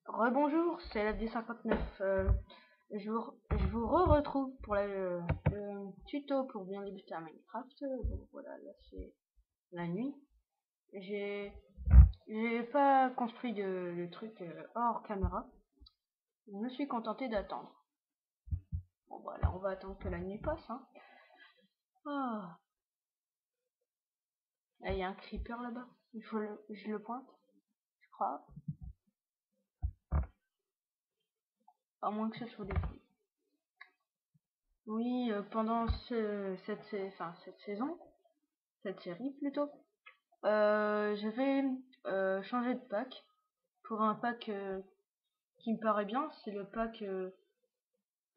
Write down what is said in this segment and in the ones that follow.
Rebonjour, c'est la D59. Je vous retrouve pour le tuto pour bien débuter à Minecraft. Donc voilà, là c'est la nuit. J'ai pas construit le truc hors caméra. Je me suis contenté d'attendre. Bon voilà, on va attendre que la nuit passe. Hein. Ah, là il y a un creeper là-bas. Je le pointe, je crois. À moins que ce soit des fruits. Oui, pendant cette saison, cette série plutôt. Je vais changer de pack pour un pack qui me paraît bien. C'est le pack,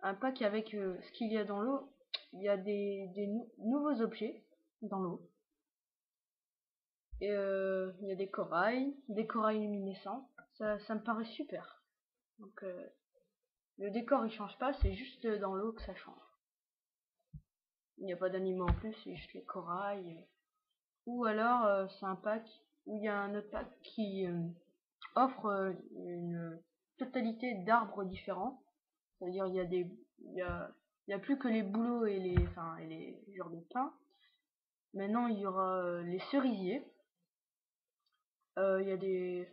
un pack avec ce qu'il y a dans l'eau. Il y a des nouveaux objets dans l'eau. Et il y a des corails luminescents. Ça me paraît super. Donc le décor il change pas, c'est juste dans l'eau que ça change. Il n'y a pas d'animaux en plus, c'est juste les corails. Ou alors c'est un pack où il y a un autre pack qui offre une totalité d'arbres différents. C'est-à-dire il y a plus que les bouleaux et les genres de pins. Maintenant il y aura les cerisiers. Il y a des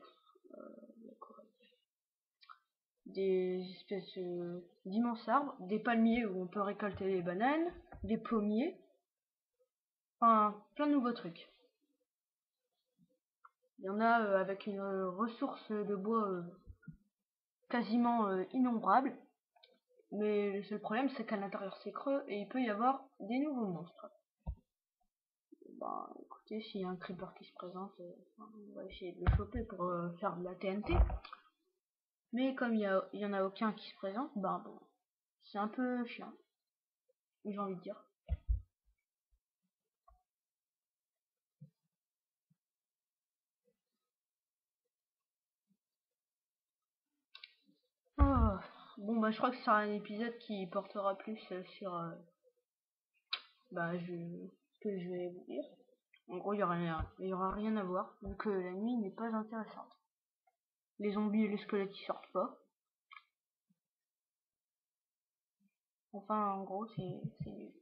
espèces d'immenses arbres, des palmiers où on peut récolter les bananes, des pommiers, enfin plein de nouveaux trucs. Il y en a avec une ressource de bois quasiment innombrable. Mais le seul problème, c'est qu'à l'intérieur c'est creux et il peut y avoir des nouveaux monstres. Bah écoutez, s'il y a un creeper qui se présente, on va essayer de le choper pour faire de la TNT. Mais comme il y en a aucun qui se présente, bah bon, c'est un peu chiant, j'ai envie de dire. Oh, bon bah je crois que ce sera un épisode qui portera plus sur ce que je vais vous dire. En gros, il y aura rien à voir, vu que la nuit n'est pas intéressante. Les zombies et les squelettes ils sortent pas. Enfin, en gros, c'est nul.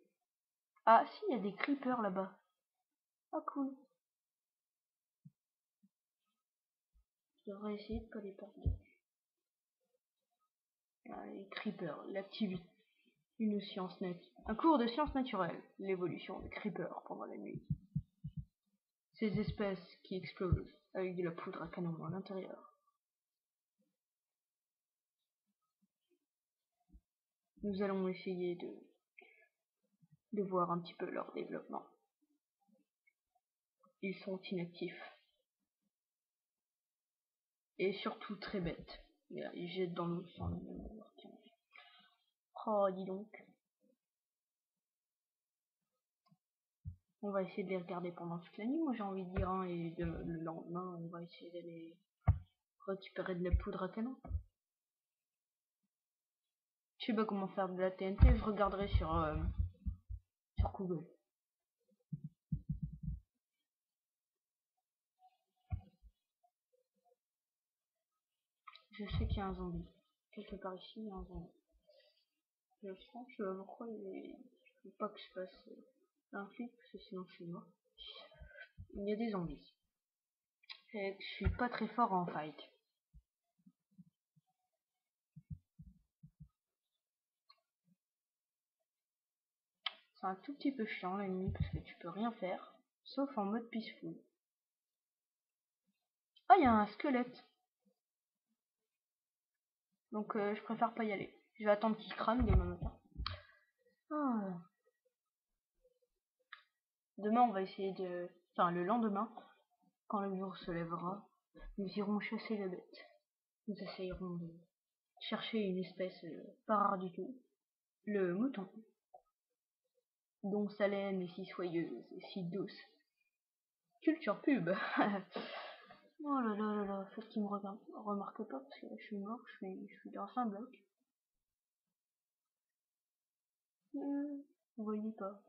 Ah, si, il y a des creepers là-bas. Ah, cool. Je devrais essayer de pas les perdre. Ah, les creepers, l'activité. Une science nette. Un cours de sciences naturelles. L'évolution des creepers pendant la nuit. Ces espèces qui explosent avec de la poudre à canon à l'intérieur. Nous allons essayer de voir un petit peu leur développement. Ils sont inactifs. Et surtout très bêtes. Ils jettent dans l'eau sans même voir. Oh, dis donc. On va essayer de les regarder pendant toute la nuit, moi j'ai envie de dire, hein, et le lendemain, on va essayer d'aller récupérer de la poudre à canon. Je sais pas comment faire de la TNT, je regarderai sur Google. Je sais qu'il y a un zombie. Quelque part ici, il y a un zombie. Je sens, je sais pas pourquoi il faut pas que je fasse un clic, parce que sinon je suis mort. Il y a des zombies. Et je suis pas très fort en fight. C'est un tout petit peu chiant la nuit, parce que tu peux rien faire, sauf en mode peaceful. Ah, il y a un squelette. Donc je préfère pas y aller. Je vais attendre qu'il crame demain matin. Ah. Demain on va essayer de... Enfin le lendemain, quand le jour se lèvera, nous irons chasser la bête. Nous essayerons de chercher une espèce pas rare du tout. Le mouton. Dont sa laine est si soyeuse et si douce. Culture pub. Oh là là là là, faut qu'il me remarque pas parce que là, je suis mort, je suis dans un bloc. Vous voyez pas.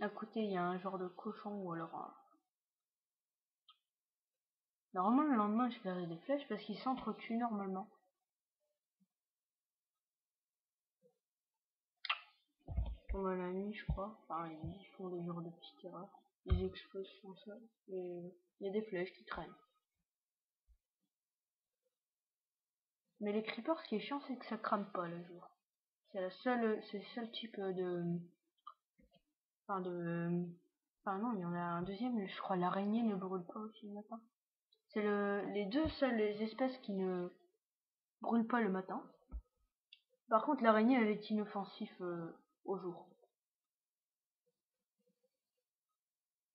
À côté, il y a un genre de cochon ou alors normalement, le lendemain, je verrai des flèches parce qu'ils s'entretuent normalement. Pendant la nuit, je crois. Enfin, ils font des genres de petites erreurs. Ils explosent sur le sol. Et il y a des flèches qui traînent. Mais les creepers, ce qui est chiant, c'est que ça crame pas le jour. C'est le seul type de, enfin enfin non, il y en a un deuxième, je crois l'araignée ne brûle pas aussi le matin. C'est les deux seules espèces qui ne brûlent pas le matin. Par contre, l'araignée, elle est inoffensive au jour.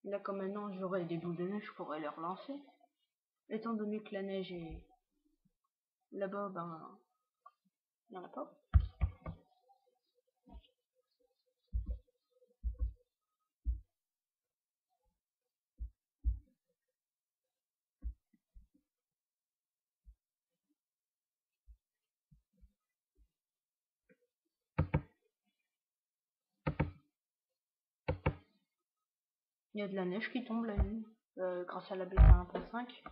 Là, comme maintenant j'aurai des boules de neige, je pourrais les relancer. Étant donné que la neige est là-bas, ben, il n'y en a pas. Il y a de la neige qui tombe la nuit, grâce à la bêta 1.5.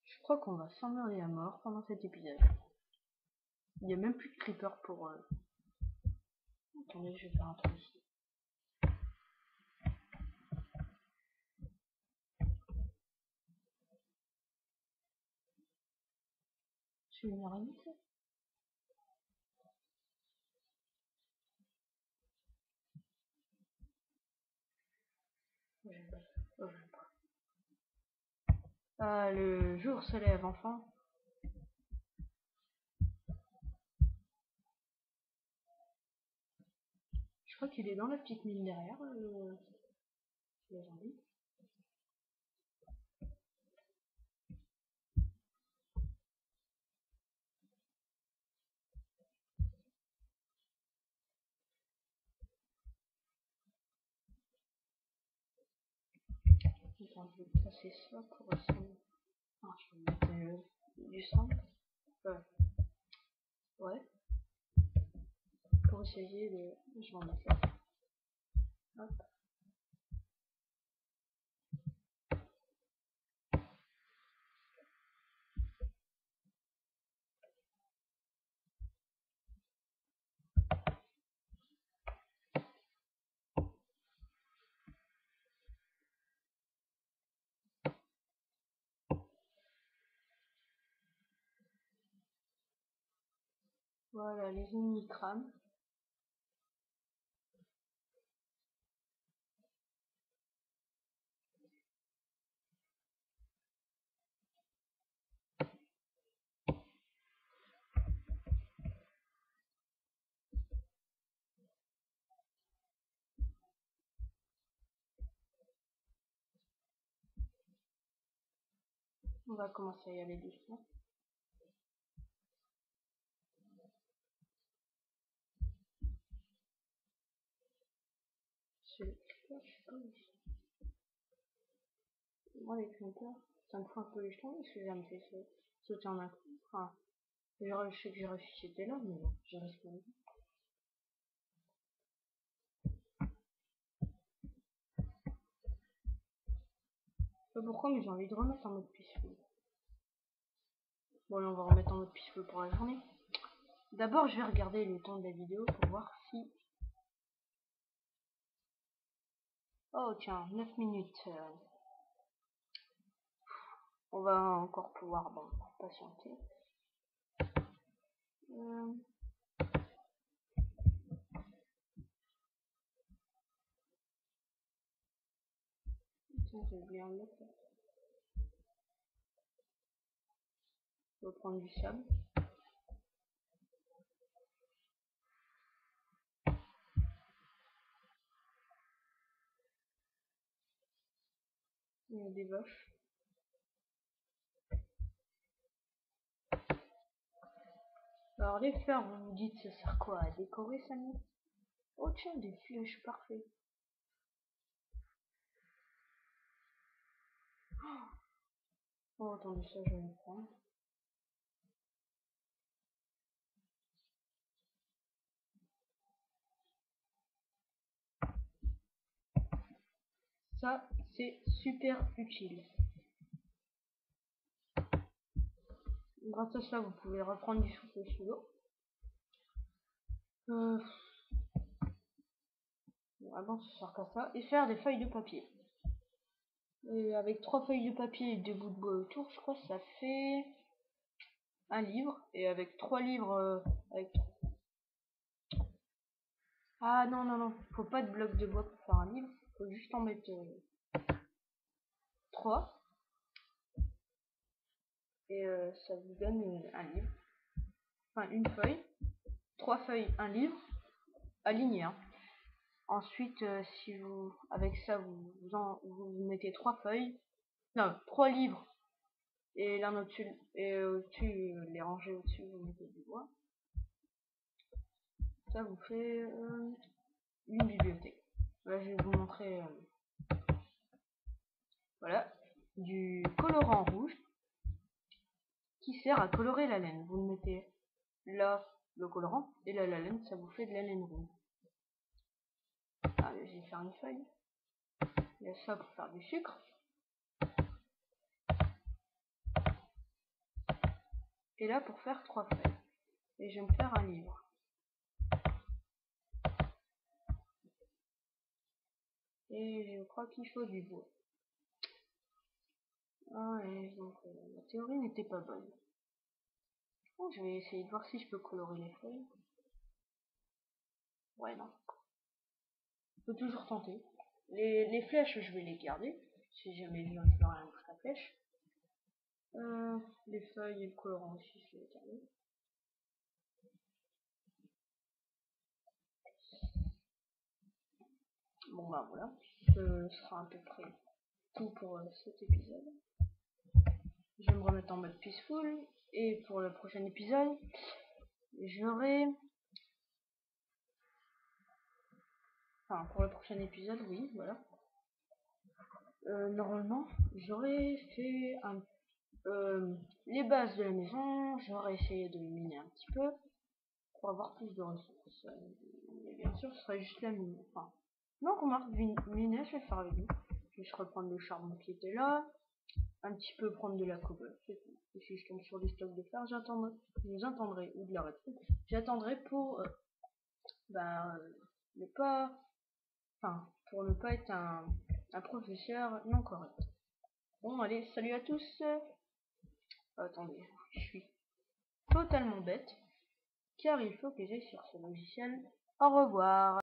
Je crois qu'on va s'emmerder à mort pendant cet épisode. Il n'y a même plus de creeper pour... Attendez, je vais faire un truc ici. C'est une araignée, ça? J'aime pas. Oh, j'aime pas. Ah, le jour se lève enfin. Je crois qu'il est dans la petite mine derrière, le zombie. Attends, je vais passer ça pour essayer. Ah, je vais mettre du sang. Euh, ouais. Pour essayer de... Je vais en mettre là. Hop. Voilà, les ennemis crament. On va commencer à y aller doucement. C'est le creeper, je sais pas où moi, les creepers, ça me fout un peu les jetons parce que ça me fait sauter en un coup. Enfin, je sais que j'ai ressuscité là, mais bon, je reste pas. Je sais pas pourquoi, mais j'ai envie de remettre en mode peaceful. Bon, là, on va remettre en mode peaceful pour la journée. D'abord, je vais regarder le temps de la vidéo pour voir si... Oh, tiens, 9 minutes. On va encore pouvoir patienter. Tiens, j'ai oublié un mettre. On va prendre du sable. Il y a des vaches. Alors, les fleurs, vous vous dites, ça sert quoi à décorer ça, nous? Oh, tiens, des flèches, parfait. Oh, attendez, ça, je vais le prendre. Ça, c'est super utile. Grâce à ça, vous pouvez reprendre du souffle sous l'eau. Vraiment, ça sert qu'à ça. Et faire des feuilles de papier. Et avec 3 feuilles de papier et 2 bouts de bois autour, je crois que ça fait un livre. Et avec 3 livres, ah non, non, non, faut pas de blocs de bois pour faire un livre. Faut juste en mettre 3. Et ça vous donne un livre. Enfin, une feuille. 3 feuilles, un livre. Aligné, hein. Ensuite, si vous, avec ça, vous mettez 3 feuilles. Non, 3 livres. Et l'un au-dessus, et au-dessus, les rangées au-dessus, vous mettez du bois. Ça vous fait une bibliothèque. Là, je vais vous montrer, voilà, du colorant rouge qui sert à colorer la laine. Vous le mettez là, le colorant, et là, la laine, ça vous fait de la laine rouge. Allez, je vais faire une feuille. Il y a ça pour faire du sucre. Et là, pour faire 3 feuilles. Et je vais me faire un livre. Et je crois qu'il faut du bois. Ah, et donc, la théorie n'était pas bonne. Bon, je vais essayer de voir si je peux colorer les feuilles. Ouais, non. On peut toujours tenter. Les flèches, je vais les garder. Si jamais je viens de faire un extra flèche. Les feuilles et le colorant aussi, je vais les garder. Bon bah voilà, ce sera à peu près tout pour cet épisode. Je vais me remettre en mode peaceful. Et pour le prochain épisode, j'aurai... Enfin, pour le prochain épisode, oui, voilà. Normalement, j'aurais fait les bases de la maison, j'aurais essayé de miner un petit peu pour avoir plus de ressources. Mais bien sûr, ce serait juste la mine. Enfin, non, remarque, miner, je vais le faire avec vous. Je vais reprendre le charbon qui était là, un petit peu prendre de la cobble, c'est tout. Et si je tombe sur des stocks de fer, j'attendrai, ou de la redstone, j'attendrai pour ne pas, enfin, pour ne pas être un professeur non correct. Bon, allez, salut à tous. Attendez, je suis totalement bête, car il faut que j'aille sur ce logiciel. Au revoir.